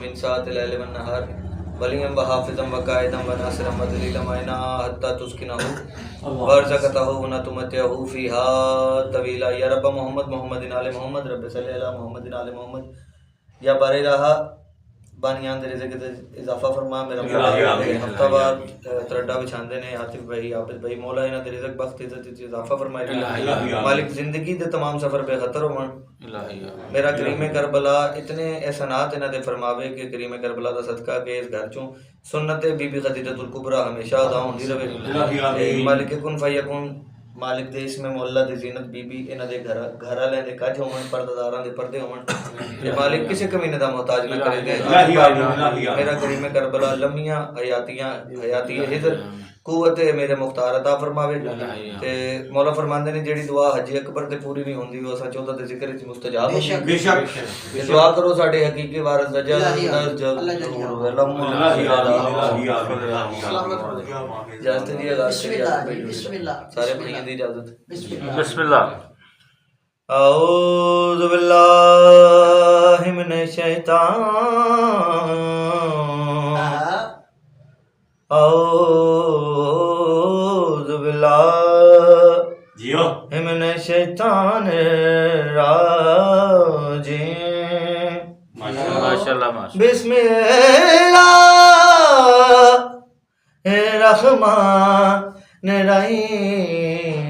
من ساعة الليل والنهار وليا وحافظا وقائدا وناصرا وذليلا معينا حتى تسكنه وارزقته ونتمتعه فيها طويلا یا رب محمد آل محمد رب صلی علی محمد آل محمد یا بارے رہا بانیان دے رزق اضافہ فرما میرا مولا ہفتہ بعد ترڈا بچھاندے نے عاطف بھائی عابد بھائی مولا انہاں دے رزق بخت عزت اضافہ فرمائے مالک زندگی دے تمام سفر بے خطر ہون میرا کریم کربلا اتنے احسانات انہاں دے فرماوے کہ کریم کربلا دا صدقہ کہ اس گھر چوں سنت بی بی خدیجہ الکبریٰ ہمیشہ ادا ہوندی رہے مالک کن فیکون مالک دے اس میں مولا دے زینت بی بی انہاں دے گھر والے دے کج ہون پرداداراں دے پردے ہون اے مالک کسی کمینے دا محتاج نہ کرے دے میرا کریم کربلا لمحیاں حیاتی حضر قوت میرے مختار عطا فرماوے تے مولا فرماندے نے جیڑی دعا حج اکبر تے پوری نہیں ہوندی وہ اساں چوتھا تے ذکر وچ مستجاب ہوندی بے شک دعا کرو ساڈے حقیقی وارث دجال اجازت دی بسم اللہ سارے بھائیوں دی اجازت بسم اللہ اعوذ باللہ من الشیطان اعوذ باللہ من الشیطان الرجیم ماشاءاللہ بسم اللہ الرحمن الرحیم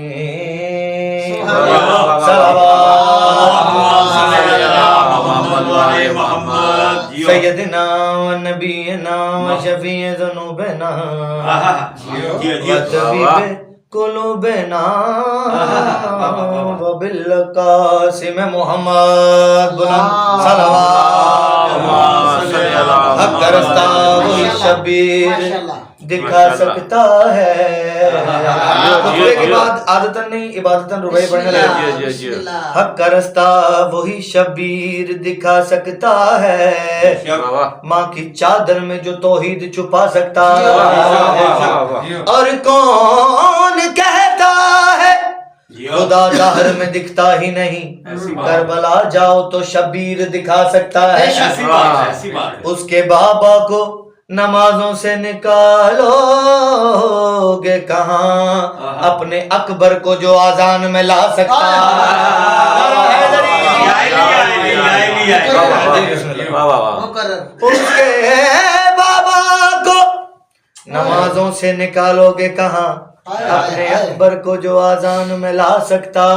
سیدنا و نبینا و شفیع ذنوبنا و طبیب قلوبنا و بالقاسم محمد بلند صلوات حق رستہ وہی شبیر دکھا سکتا ہے خطبے کے بعد عادتاً نہیں عبادتاً ربائی پڑھنے لگے حق کا رستہ وہی شبیر دکھا سکتا ہے ماں کی چادر میں جو توحید چھپا سکتا ہے اور کون کہتا ہے خدا ظاہر میں دکھتا ہی نہیں کربلا جاؤ تو شبیر دکھا سکتا ہے اس کے بابا کو نمازوں سے نکالو گے کہاں اپنے اکبر کو جو آذان میں لا سکتا ہے اس کے بابا کو نمازوں سے نکالو گے کہاں اپنے اکبر کو جو آذان میں لا سکتا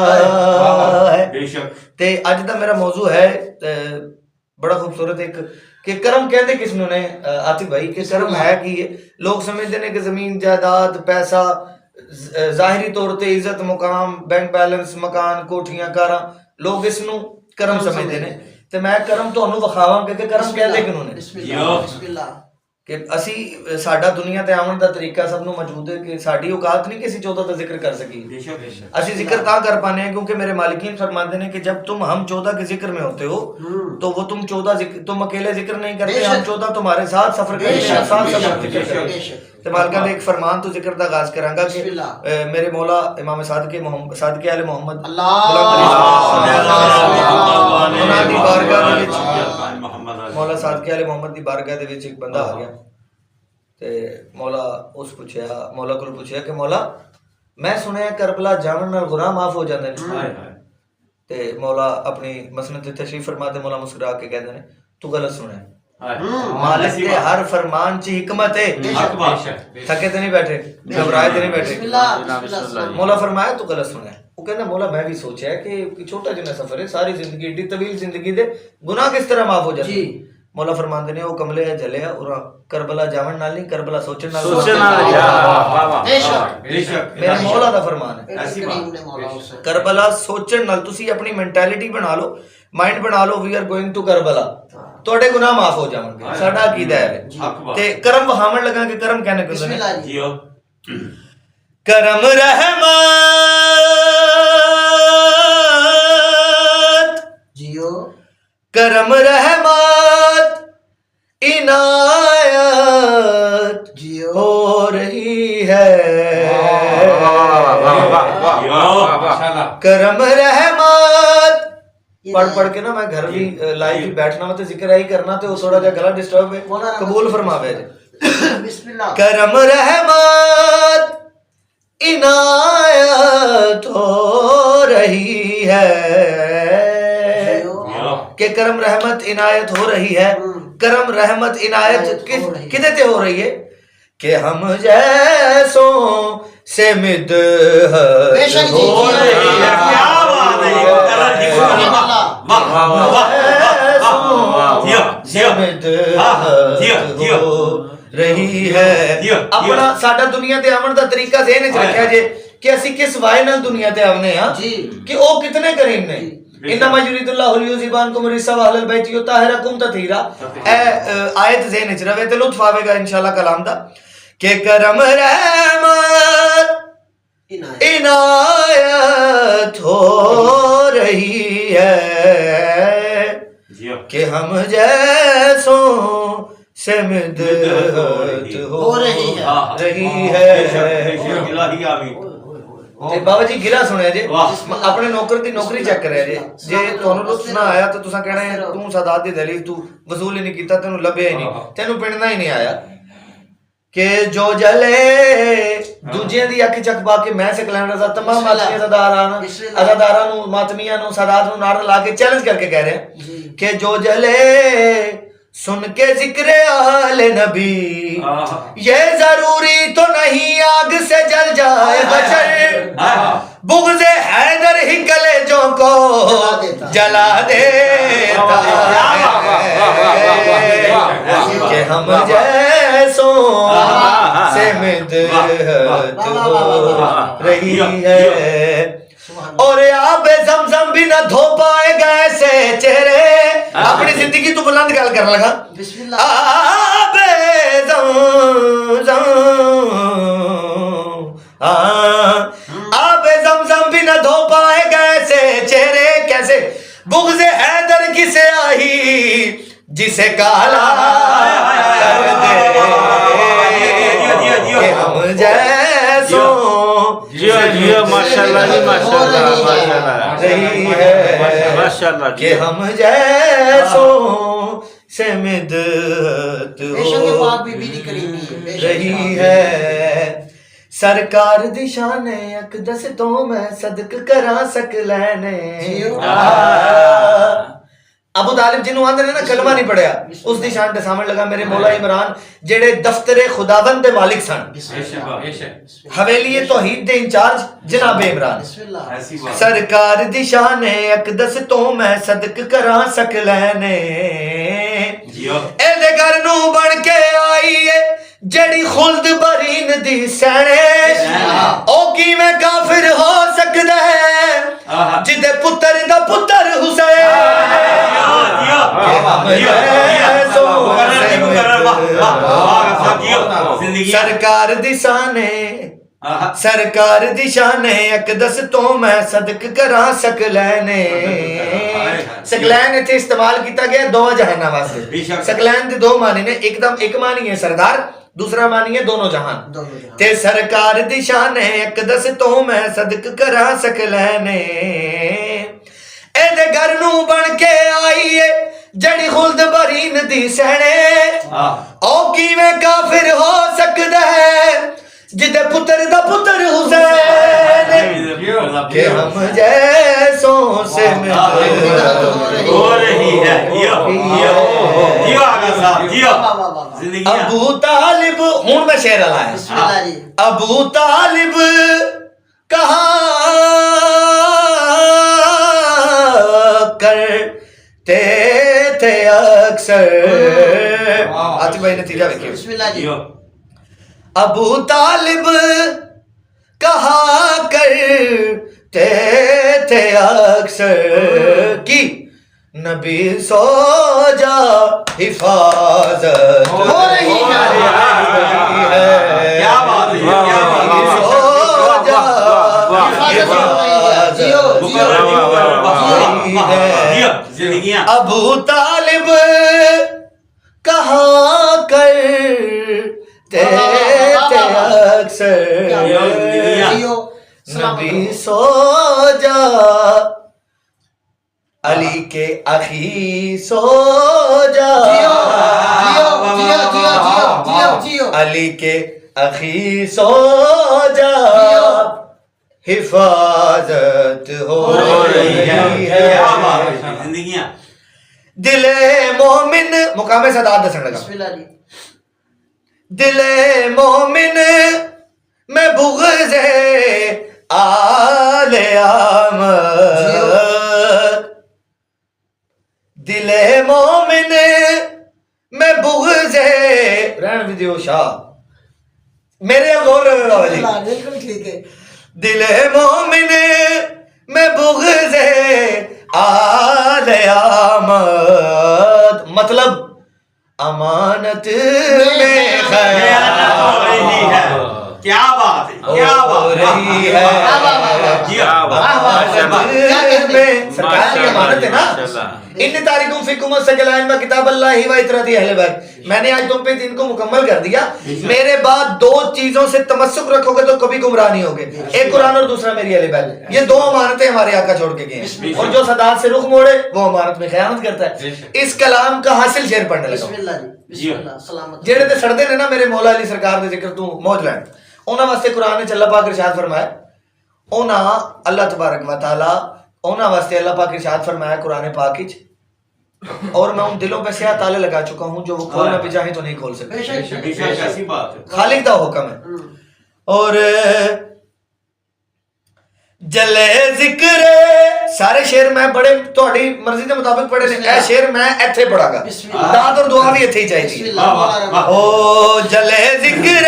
ہے تے اج دا میرا موضوع ہے بڑا خوبصورت ایک کہ کرم کہتے کس نے عاطف بھائی کہ کرم ہے کہ لوگ سمجھتے ہیں کہ زمین جائیداد پیسہ ظاہری طور تے عزت مقام بینک بیلنس مکان کوٹھیاں کاراں لوگ اس نو کرم سمجھتے ہیں تے میں کرم تانوں وکھاواں کہ کرم کہتے کنوں نے بسم اللہ کہ اسی ساڈا دنیا تے آمن دا طریقہ سب نو موجود ہے کہ ساڈی اوقات نہیں کہ اسی 14 دا ذکر کر سکی اسی ذکر تا کر پانے ہیں کیونکہ میرے مالکین فرماتے ہیں کہ جب تم ہم 14 کے ذکر میں ہوتے ہو تو وہ تم 14 تم اکیلے ذکر نہیں کرتے ہم 14 تمہارے ساتھ سفر کرتے ہیں ساتھ سفر ذکر کرتے ہیں تو مالکہ نے ایک فرمان تو ذکر دا آغاز کروں گا کہ میرے مولا امام صادق آل محمد مولا صادق آل محمد دی بارگاہ دے وچ ایک بندہ آ گیا تے مولا اس پوچھیا مولا کول پوچھیا کہ مولا میں سنیا کربلا جاون نال گناہ معاف ہو جاندے نے تے مولا اپنی مسند تے تشریف فرما تے مولا مسکرا کے کہندے نے تو غلط سنیا مالک کے ہر فرمان چ حکمت ہے تھکے تے نہیں بیٹھے گھبرائے تے نہیں بیٹھے مولا فرمایا تو غلط سنیا وہ کہنا مولا میں بھی سوچا ہے کہ چھوٹا جنا سفر ہے ساری زندگی ایڈی طویل زندگی دے گناہ کس طرح معاف ہو جاتے مولا فرماندے نے وہ کملے ہے جلے اور کربلا جاون نال نہیں کربلا سوچن نال میرے مولا دا فرمان ہے کربلا سوچن نال تسی اپنی مینٹیلٹی بنا لو مائنڈ بنا لو we are going to Karbala تواڈے گناہ معاف ہو جاون گے ساڈا عقیدہ ہے تے کرم وہاون لگا کہ کرم کہنے کو بسم اللہ جی کرم رحمت جیو کرم رحمت عنایت ہو رہی ہے کرم رحمت پڑھ پڑھ کے نا میں گھر بھی لائف بھی بیٹھنا تے ذکر ہی کرنا تے تھوڑا جا گلا ڈسٹرب ہے قبول فرماوے جی بسم اللہ کرم رحمت عنایت ہو رہی ہے کہ کرم رحمت عنایت ہو رہی ہے کرم رحمت عنایت کدے تے ہو رہی ہے کہ ہم جیسوں سے مدحت ہو رہی ہے رہی ہے اپنا ساڈا دنیا تے آمن دا طریقہ ذہن وچ رکھیا جے کہ اسی کس وائے نال دنیا تے آونے ہاں کہ او کتنے کریم نے انما یرید اللہ لیذھب عنکم الرجس واہل البیت یطہرکم تطہیرا اے آیت ذہن وچ رہے تے لطف آوے گا انشاءاللہ کلام دا کہ کرم رحمت عنایت ہو رہی ہے کہ ہم جیسوں سے مدحت ہو رہی ہے بابا جی گلا سنیا جی اپنے نوکر دی نوکری چیک کریا جی جے تانوں لطف نہ آیا تو تساں کہنا ہے تو سادات دی دلیل تو وصول ہی نہیں کیتا تینوں لبیا ہی نہیں تینوں پڑھنا ہی نہیں آیا کہ جو جلے دوجیاں دی اکھ چک پا کے میں سکلین رضا تمام ماتمی ازاداراں نو ماتمیاں نو سادات نو نعرہ لا کے چیلنج کر کے کہہ رہے ہیں کہ جو جلے سن کے ذکر آل نبی یہ ضروری تو نہیں آگ سے جل جائے بشر بغض حیدر ہی کلیجوں کو جلا دیتا کہ ہم جیسوں سے مدحت ہو رہی ہے اور آب زمزم بھی نہ دھو پائے گا ایسے چہرے اپنی زندگی تو بلند گل کرنے لگا آب زمزم آب زمزم بھی نہ دھو پائے گا ایسے چہرے کیسے بغض حیدر کی سیاہی جسے کالا کر دے کہ ہم جیسوں ماشاءاللہ جی ماشاءاللہ کہ ہم جیسوں سے مدحت ہو رہی ہے سرکار دی شان اقدس تو میں صدق کرا سک لینے ابو طالب جنہوں آندھر نے نا کلمہ نہیں پڑھیا اس دی شان تے سامنے لگا میرے مولا عمران جڑے دفتر خداوند دے مالک سن حویلی توحید دے انچارج جناب عمران سرکار دی شان اقدس تو میں صدق کرا سک لینے اے دے گھر نو بن کے آئی ہے جڑی خلد برین دی سینے او کی میں کافر ہو سکدا ہے جدے پتر دا پتر حسین سرکار دی شانے سرکار دی شانے اقدس تو میں صدق کرا سک لینے سکلین اتھے استعمال کیتا گیا دو جہانہ واسطے سکلین دے دو معنی نے ایک معنی ہے سردار دوسرا معنی ہے دونوں جہان تے سرکار دی شانے اقدس تو میں صدق کرا سک لینے اے دے گھر نو بن کے آئی ہے جڑی خلد برین دی سہنے او کی میں کافر ہو سکدا ہے جدے پتر دا پتر حسین کہ ہم جیسوں سے مدحت ہو رہی ہے ابو طالب ہوں میں شعر لائے ابو طالب کہاں کرتے تھے اکثر آتی بھائی نتیجہ دیکھیں ابو طالب کہا کرتے تھے اکثر کی نبی سو جا حفاظت ہو رہی ہے سو جا حفاظت ابو طالب کہاں کرتے تھے اکثر نبی سو جا علی کے اخی سو جا علی کے اخی سو جا حفاظت ہو رہی ہے زندگیاں دل مومن مقام سعادت دسن لگا دل مومن میں بغض آل احمد دل مومن میں بغض رہن بھی دیو شاہ میرے غور دل مومن میں بغض آل احمد مطلب امانت میں خیانت ہو رہی ہے کیا بات ہے کیا بات رہی ہے سرکار کی امانت ہے نا ان تاریخوں فیکم الثقلین میں کتاب اللہ و اطرت اہل بیت میں نے آج تم پہ دین کو مکمل کر دیا میرے بعد دو چیزوں سے تمسک رکھو گے تو کبھی گمراہ نہیں ہوگے ایک قرآن اور دوسرا میری اہل بیت یہ دو امانتیں ہمارے آقا چھوڑ کے گئے ہیں اور جو صداقت سے رخ موڑے وہ امانت میں خیانت کرتا ہے اس کلام کا حاصل شعر پڑھنے لگا جیڑے تے سڑدے نے نا میرے مولا علی سرکار دے ذکر تو موج لین انہاں واسطے قرآن نے اللہ پاک ارشاد فرمایا انہاں اللہ تبارک و تعالی انہاں واسطے اللہ پاک ارشاد فرمایا قرآن پاک وچ اور میں ان دلوں پہ سیاہ تالے لگا چکا ہوں جو وہ کھولنا بھی چاہیں تو نہیں کھول سکتے خالق دا حکم ہے اور جلے ذکر سارے شعر میں بڑے تہاڈی مرضی دے مطابق پڑھے نے اے شعر میں ایتھے پڑھا گا داد اور دعا بھی ایتھے ہی چاہیے او جلے ذکر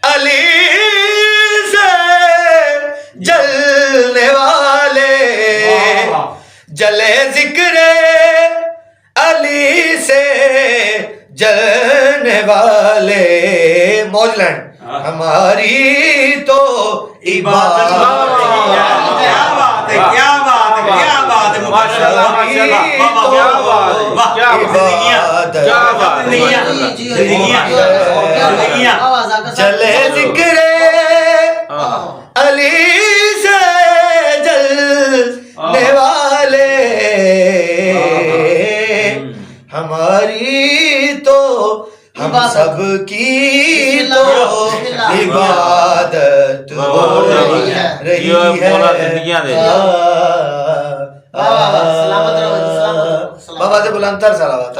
علی سے جلنے والے جلے ذکر علی سے جلنے والے موج لینڈ ہماری تو عبادت کیا بات ہے کیا بات ہے کیا بات ہے ماشاءاللہ جلے ذکر علی سے جلنے والے ہماری تو ہم سب کی تو عبادت ہو رہی ہے بابا سے بلند تر صلوات